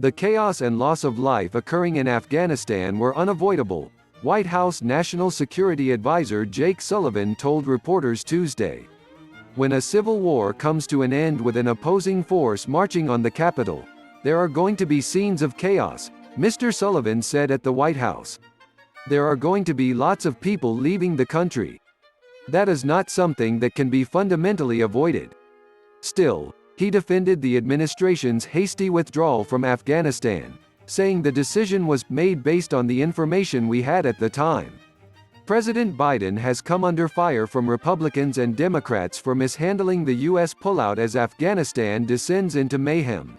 The chaos and loss of life occurring in Afghanistan were unavoidable, White House National Security Advisor Jake Sullivan told reporters Tuesday. When a civil war comes to an end with an opposing force marching on the Capitol, there are going to be scenes of chaos, Mr. Sullivan said at the White House. There are going to be lots of people leaving the country. That is not something that can be fundamentally avoided. Still, he defended the administration's hasty withdrawal from Afghanistan, saying the decision was made based on the information we had at the time. President Biden has come under fire from Republicans and Democrats for mishandling the U.S. pullout as Afghanistan descends into mayhem.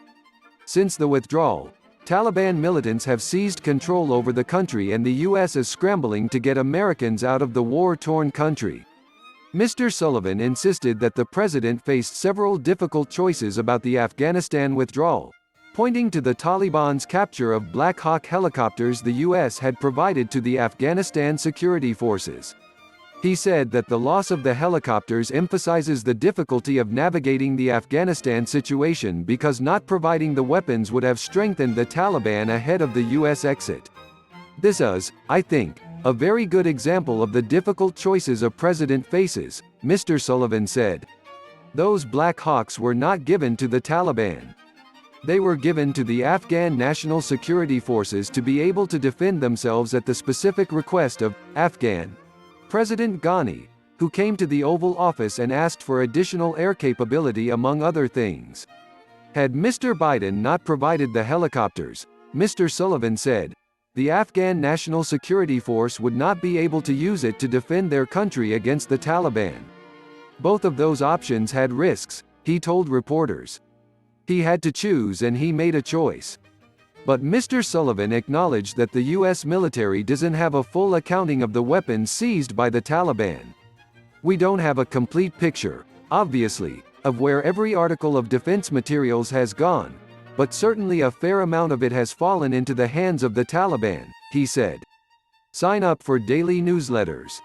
Since the withdrawal, Taliban militants have seized control over the country and the U.S. is scrambling to get Americans out of the war-torn country. Mr. Sullivan insisted that the president faced several difficult choices about the Afghanistan withdrawal, pointing to the Taliban's capture of Black Hawk helicopters the U.S. had provided to the Afghanistan security forces. He said that the loss of the helicopters emphasizes the difficulty of navigating the Afghanistan situation because not providing the weapons would have strengthened the Taliban ahead of the U.S. exit. This is, I think, a very good example of the difficult choices a president faces, Mr. Sullivan said. Those Black Hawks were not given to the Taliban. They were given to the Afghan National Security Forces to be able to defend themselves at the specific request of Afghan President Ghani, who came to the Oval Office and asked for additional air capability among other things. Had Mr. Biden not provided the helicopters, Mr. Sullivan said, the Afghan National Security Force would not be able to use it to defend their country against the Taliban. Both of those options had risks, he told reporters. He had to choose and he made a choice. But Mr. Sullivan acknowledged that the U.S. military doesn't have a full accounting of the weapons seized by the Taliban. We don't have a complete picture, obviously, of where every article of defense materials has gone, but certainly a fair amount of it has fallen into the hands of the Taliban, he said. Sign up for daily newsletters.